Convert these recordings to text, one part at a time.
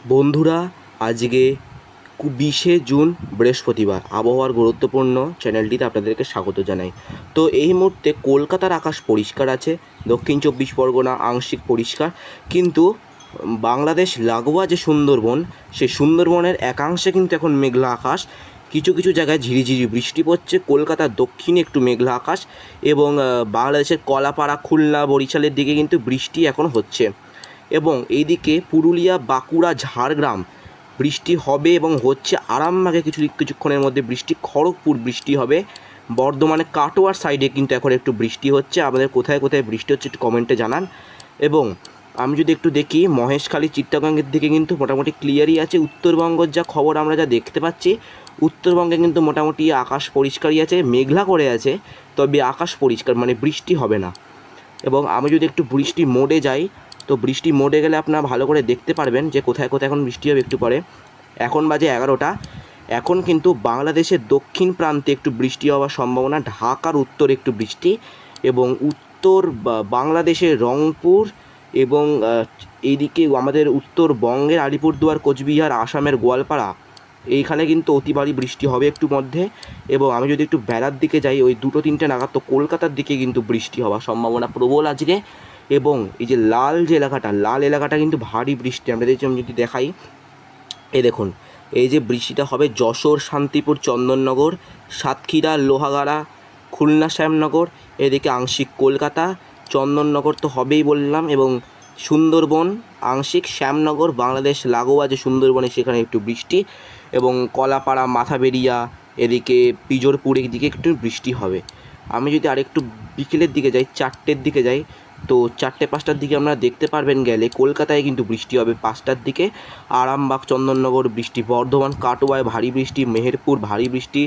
বন্ধুরা, আজকে 20শে জুন বৃহস্পতিবার। আবহাওয়ার গুরুত্বপূর্ণ চ্যানেলটিতে আপনাদেরকে স্বাগত জানাই। তো এই মুহূর্তে কলকাতার আকাশ পরিষ্কার আছে, দক্ষিণ 24 পরগনা আংশিক পরিষ্কার, কিন্তু বাংলাদেশ লাগোয়া যে সুন্দরবন, সেই সুন্দরবনের একাংশে কিন্তু এখন মেঘলা আকাশ। কিছু কিছু জায়গায় ঝিরিঝিরি বৃষ্টি পড়ছে। কলকাতার দক্ষিণে একটু মেঘলা আকাশ এবং বাংলাদেশের কলাপাড়া, খুলনা, বরিশালের দিকে কিন্তু বৃষ্টি এখন হচ্ছে। এবং এইদিকে পুরুলিয়া, বাঁকুড়া, ঝাড়গ্রাম বৃষ্টি হবে এবং হচ্ছে। আরামবাগে কিছুক্ষণের মধ্যে বৃষ্টি, খড়গপুর বৃষ্টি হবে, বর্ধমানে কাটোয়ার সাইডে কিন্তু এখন একটু বৃষ্টি হচ্ছে। আমাদের কোথায় কোথায় বৃষ্টি হচ্ছে একটু কমেন্টে জানান। এবং আমি যদি একটু দেখি, মহেশখালী, চিত্তরগঞ্জের দিকে কিন্তু মোটামুটি ক্লিয়ারই আছে। উত্তরবঙ্গের যা খবর আমরা যা দেখতে পাচ্ছি, উত্তরবঙ্গে কিন্তু মোটামুটি আকাশ পরিষ্কারই আছে, মেঘলা করে আছে, তবে আকাশ পরিষ্কার, মানে বৃষ্টি হবে না। এবং আমি যদি একটু বৃষ্টি মোডে যাই, তো বৃষ্টি মোডে গেলে আপনারা ভালো করে দেখতে পারবেন যে কোথায় কোথায় এখন বৃষ্টি হবে। একটু পরে, এখন বাজে 11টা। এখন কিন্তু বাংলাদেশের দক্ষিণ প্রান্তে একটু বৃষ্টি হওয়ার সম্ভাবনা, ঢাকার উত্তরে একটু বৃষ্টি, এবং উত্তর বাংলাদেশের রংপুর এবং এইদিকে আমাদের উত্তরবঙ্গের আলিপুরদুয়ার, কোচবিহার, আসামের গোয়ালপাড়া, এইখানে কিন্তু অতি ভারী বৃষ্টি হবে একটু মধ্যে। এবং আমি যদি একটু বেলার দিকে যাই, ওই 2-3টে নাগাদ, তো কলকাতার দিকে কিন্তু বৃষ্টি হওয়ার সম্ভাবনা প্রবল আজকে। এবং এই যে লাল এলাকাটা কিন্তু ভারী বৃষ্টি। আমরা যদি দেখাই, এই দেখুন, এই যে বৃষ্টিটা হবে যশোর, শান্তিপুর, চন্দননগর, সাতক্ষীরা, লোহাগাড়া, খুলনা, শ্যামনগর, এদিকে আংশিক কলকাতা, চন্দননগর তো হবেই বললাম, এবং সুন্দরবন আংশিক, শ্যামনগর, বাংলাদেশ লাগোয়া যে সুন্দরবনে সেখানে একটু বৃষ্টি, এবং কলাপাড়া, মাথাবেরিয়া, এদিকে পিজোরপুরের দিকে একটু বৃষ্টি হবে। আমি যদি আরেকটু বিকেলের দিকে যাই, 4টের দিকে যাই, তো 4টে-5টার দিকে আমরা দেখতে পারবেন গেলে কলকাতায় কিন্তু বৃষ্টি হবে 5টার দিকে। আরামবাগ, চন্দননগর বৃষ্টি, বর্ধমান, কাটোয়ায় ভারী বৃষ্টি, মেহেরপুর ভারী বৃষ্টি,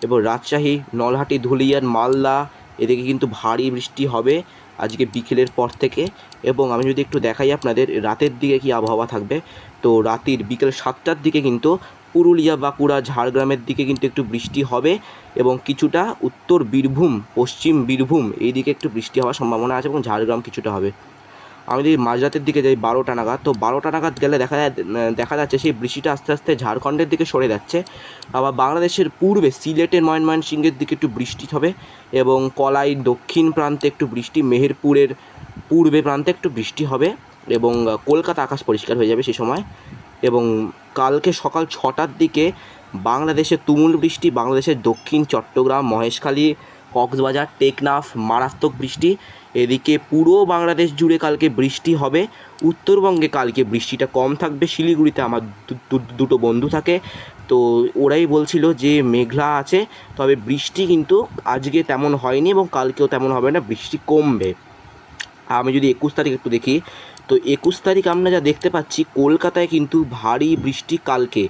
এবং রাজশাহী, নলহাটি, ধুলিয়ান, মালদা, এদিকে কিন্তু ভারী বৃষ্টি হবে আজকে বিকেলের পর থেকে। এবং আমি যদি একটু দেখাই আপনাদের রাতের দিকে কি আবহাওয়া থাকবে, তো রাতের বিকেল 7টার দিকে কিন্তু পুরুলিয়া, বাঁকুড়া, ঝাড়গ্রামের দিকে কিন্তু একটু বৃষ্টি হবে, এবং কিছুটা উত্তর বীরভূম, পশ্চিম বীরভূম এই দিকে একটু বৃষ্টি হওয়ার সম্ভাবনা আছে, এবং ঝাড়গ্রাম কিছুটা হবে। আমি যদি মাঝরাতের দিকে যাই 12টা নাগাদ, তো 12টা নাগাদ গেলে দেখা যাচ্ছে সেই বৃষ্টিটা আস্তে আস্তে ঝাড়খণ্ডের দিকে সরে যাচ্ছে। আবার বাংলাদেশের পূর্বে সিলেটের, ময়মনসিংহের দিকে একটু বৃষ্টি হবে, এবং কলাই দক্ষিণ প্রান্তে একটু বৃষ্টি, মেহেরপুরের পূর্বে প্রান্তে একটু বৃষ্টি হবে, এবং কলকাতা আকাশ পরিষ্কার হয়ে যাবে সে সময়। এবং কালকে সকাল 6টার দিকে বাংলাদেশে তুমুল বৃষ্টি, বাংলাদেশের দক্ষিণ চট্টগ্রাম, মহেশখালী, কক্সবাজার, টেকনাফ মারাত্মক বৃষ্টি। এদিকে পুরো বাংলাদেশ জুড়ে কালকে বৃষ্টি হবে। উত্তরবঙ্গে কালকে বৃষ্টিটা কম থাকবে। শিলিগুড়িতে আমার দুটো বন্ধু থাকে, তো ওরাই বলছিল যে মেঘলা আছে, তবে বৃষ্টি কিন্তু আজকে তেমন হয়নি এবং কালকেও তেমন হবে না, বৃষ্টি কমবে। আমি যদি 21 তারিখ একটু দেখি, তো 21 তারিখ আমরা যা দেখতে পাচ্ছি, কলকাতায় কিন্তু ভারী বৃষ্টি কালকে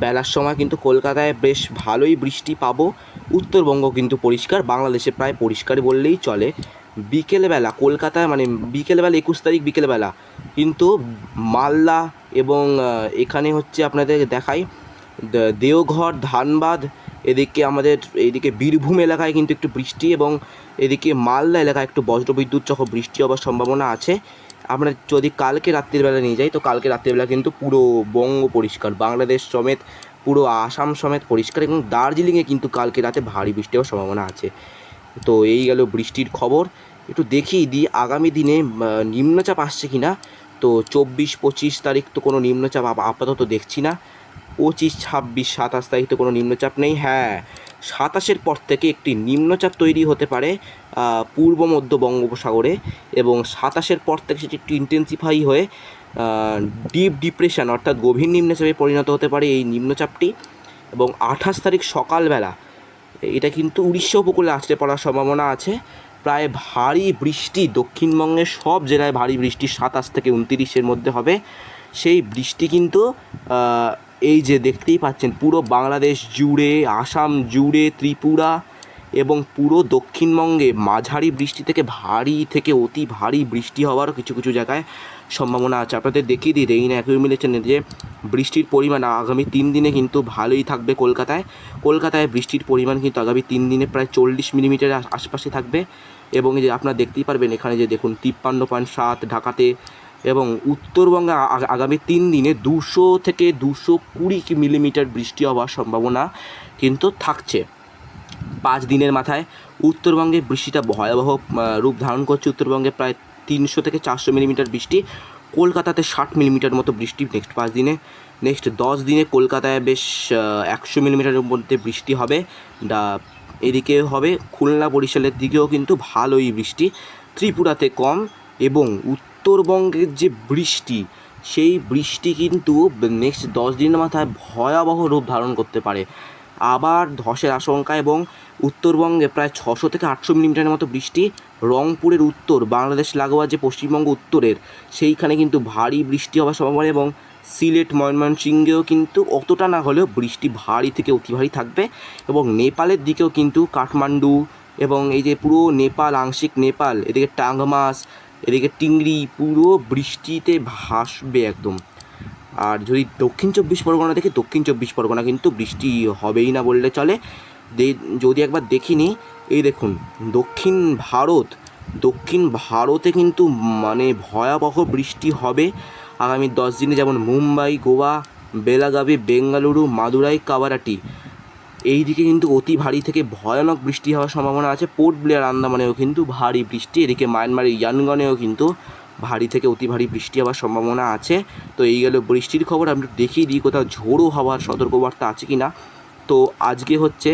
বেলার সময় কিন্তু কলকাতায় বেশ ভালোই বৃষ্টি পাবো। উত্তরবঙ্গ কিন্তু পরিষ্কার, বাংলাদেশে প্রায় পরিষ্কার বললেই চলে। বিকেলবেলা কলকাতায়, মানে বিকেলবেলা 21 তারিখ বিকেলবেলা কিন্তু মালদা এবং এখানে হচ্ছে আপনাদের দেখাই, দেওঘর, ধানবাদ, এদিকে আমাদের এইদিকে বীরভূম এলাকায় কিন্তু একটু বৃষ্টি, এবং এদিকে মালদা এলাকায় একটু বজ্রবিদ্যুৎ সহ বৃষ্টি হওয়ার সম্ভাবনা আছে। আমরা যদি কালকে রাত্রিবেলা নিয়ে যাই, তো কালকে রাত্রিবেলা কিন্তু পুরো বঙ্গ পরিষ্কার, বাংলাদেশ সমেত পুরো আসাম সমেত পরিষ্কার, এবং দার্জিলিংয়ে কিন্তু কালকে রাতে ভারী বৃষ্টি হওয়ার সম্ভাবনা আছে। তো এই গেল বৃষ্টির খবর। একটু দেখিয়ে দিই আগামী দিনে নিম্নচাপ আসছে কি না। তো 24-25 তারিখ তো কোনো নিম্নচাপ আপাতত দেখছি না। 25, 26, 27 তারিখ তো কোনো নিম্নচাপ নেই। হ্যাঁ, 27-এর পর থেকে একটি নিম্নচাপ তৈরি হতে পারে পূর্ব মধ্য বঙ্গোপসাগরে, এবং 27-এর পর থেকে সেটি একটু ইন্টেন্সিফাই হয়ে ডিপ ডিপ্রেশন অর্থাৎ গভীর নিম্নচাপে পরিণত হতে পারে এই নিম্নচাপটি। এবং 28 তারিখ সকালবেলা এটা কিন্তু উড়িষ্যা উপকূলে আছড়ে পড়ার সম্ভাবনা আছে। প্রায় ভারী বৃষ্টি, দক্ষিণবঙ্গের সব জেলায় ভারী বৃষ্টি 27 থেকে 29-এর মধ্যে হবে। সেই বৃষ্টি কিন্তু এই যে দেখতেই পাচ্ছেন পুরো বাংলাদেশ জুড়ে, আসাম জুড়ে, ত্রিপুরা এবং পুরো দক্ষিণবঙ্গে মাঝারি বৃষ্টি থেকে ভারী থেকে অতি ভারী বৃষ্টি হওয়ারও কিছু কিছু জায়গায় সম্ভাবনা আছে। আপনাদের দেখিয়ে দিই রেইন অ্যাকুইমুলেশনে যে বৃষ্টির পরিমাণ আগামী 3 দিনে কিন্তু ভালোই থাকবে। কলকাতায় বৃষ্টির পরিমাণ কিন্তু আগামী 3 দিনে প্রায় 40 মিলিমিটারের আশপাশে থাকবে। এবং এই যে আপনারা দেখতেই পারবেন এখানে যে দেখুন 53.7, ঢাকাতে এবং উত্তরবঙ্গে আগামী 3 দিনে 200 থেকে 220 মিলিমিটার বৃষ্টি হওয়ার সম্ভাবনা কিন্তু থাকছে। 5 দিনের মাথায় উত্তরবঙ্গে বৃষ্টিটা ভয়াবহ রূপ ধারণ করছে। উত্তরবঙ্গে প্রায় 300 থেকে 400 মিলিমিটার বৃষ্টি, কলকাতাতে 60 মিলিমিটার মতো বৃষ্টি নেক্সট 5 দিনে। নেক্সট 10 দিনে কলকাতায় বেশ 100 মিলিমিটারের মধ্যে বৃষ্টি হবে। এদিকে হবে খুলনা বরিশালের দিকেও কিন্তু ভালোই বৃষ্টি, ত্রিপুরাতে কম। এবং উত্তরবঙ্গের যে বৃষ্টি, সেই বৃষ্টি কিন্তু নেক্সট 10 দিনের মাথায় ভয়াবহ রূপ ধারণ করতে পারে। আবার ধসের আশঙ্কা এবং উত্তরবঙ্গে প্রায় 600 থেকে 800 মিলিমিটারের মতো বৃষ্টি। রংপুরের উত্তর, বাংলাদেশ লাগোয়া যে পশ্চিমবঙ্গ উত্তরের, সেইখানে কিন্তু ভারী বৃষ্টি হওয়ার সম্ভাবনা। এবং সিলেট ময়মনসিংহেও কিন্তু অতটা না হলেও বৃষ্টি ভারী থেকে অতি ভারী থাকবে। এবং নেপালের দিকেও কিন্তু কাঠমান্ডু এবং এই যে পুরো নেপাল, আংশিক নেপাল, এদিকে টাংমাস, এদিকে টিংরি, পুরো বৃষ্টিতে ভাসবে একদম। আর যদি দক্ষিণ 24 পরগনা দেখি, দক্ষিণ 24 পরগনা কিন্তু বৃষ্টি হবেই না বললে চলে। যদি একবার দেখিনি, এই দেখুন দক্ষিণ ভারতে কিন্তু মানে ভয়াবহ বৃষ্টি হবে আগামী 10 দিনে। যেমন মুম্বাই, গোয়া, বেলাগাভি, বেঙ্গালুরু, মাদুরাই, কাভারাটি, এই দিকে কিন্তু অতি ভারী থেকে ভয়ানক বৃষ্টি হওয়ার সম্ভাবনা আছে। পোর্ট ব্লেয়ার, আন্দামানেও কিন্তু ভারী বৃষ্টি। এদিকে মায়ানমারের ইয়ানগনেও কিন্তু ভারী থেকে অতি ভারী বৃষ্টি হওয়ার সম্ভাবনা আছে। তো এই গেল বৃষ্টির খবর। আমি দেখিয়ে দিই কোথাও ঝোড়ো হওয়ার সতর্কবার্তা আছে কি না। তো আজকে হচ্ছে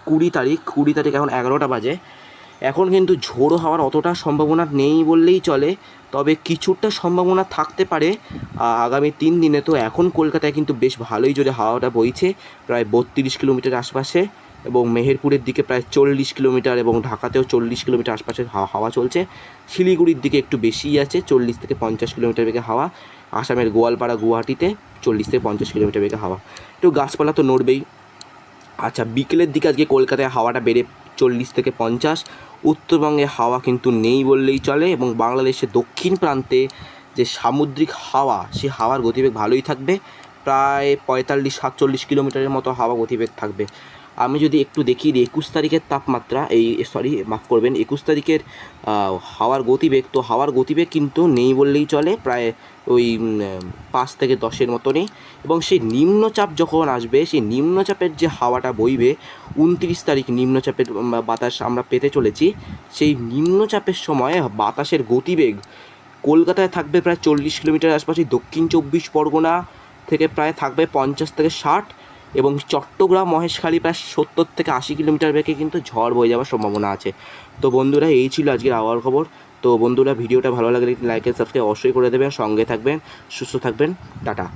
20 তারিখ, এখন 11টা বাজে। এখন কিন্তু ঝোড়ো হওয়ার অতটা সম্ভাবনা নেই বললেই চলে, তবে কিছুটা সম্ভাবনা থাকতে পারে আগামী 3 দিনে। তো এখন কলকাতায় কিন্তু বেশ ভালোই জোরে হাওয়াটা বইছে, প্রায় 32 কিলোমিটার আশপাশে, এবং মেহেরপুরের দিকে প্রায় 40 কিলোমিটার, এবং ঢাকাতেও 40 কিলোমিটার আশপাশে হাওয়া চলছে। শিলিগুড়ির দিকে একটু বেশিই আছে, 40 থেকে 50 কিলোমিটার বেগে হাওয়া। আসামের গোয়ালপাড়া, গুয়াহাটিতে 40 থেকে 50 কিলোমিটার বেগে হাওয়া। একটু গাছপালা তো নড়বেই। আচ্ছা, বিকেলের দিকে আজকে কলকাতায় হাওয়াটা বেড়ে 40 থেকে 50। উত্তরবঙ্গে হাওয়া কিন্তু নেই বললেই চলে। এবং বাংলাদেশের দক্ষিণ প্রান্তে যে সামুদ্রিক হাওয়া, সে হাওয়ার গতিবেগ ভালোই থাকবে, প্রায় 45-47 কিলোমিটারের মতো হাওয়া গতিবেগ থাকবে। আমি যদি একটু দেখিয়ে দিই 21 তারিখের তাপমাত্রা, 21 তারিখের হাওয়ার গতিবেগ, তো হাওয়ার গতিবেগ কিন্তু নেই বললেই চলে, প্রায় ওই 5 থেকে 10-এর মতনই। এবং সেই নিম্নচাপ যখন আসবে, সেই নিম্নচাপের যে হাওয়াটা বইবে, 29 তারিখ নিম্নচাপের বাতাস আমরা পেতে চলেছি। সেই নিম্নচাপের সময় বাতাসের গতিবেগ কলকাতায় থাকবে প্রায় 40 কিলোমিটার আশপাশে, দক্ষিণ 24 পরগনা থেকে প্রায় থাকবে 50 থেকে 60, এবং চট্টগ্রাম, মহেশখালী প্রায় 70 থেকে 80 কিলোমিটার বেগে কিন্তু ঝড় বয়ে যাওয়ার সম্ভাবনা আছে। তো বন্ধুরা, এই ছিল আজকের আবহাওয়ার খবর। তো বন্ধুরা, ভিডিওটা ভালো লাগলে লাইক এন্ড সাবস্ক্রাইব অবশ্যই করে দেবেন, সঙ্গে থাকবেন, সুস্থ থাকবেন, টাটা।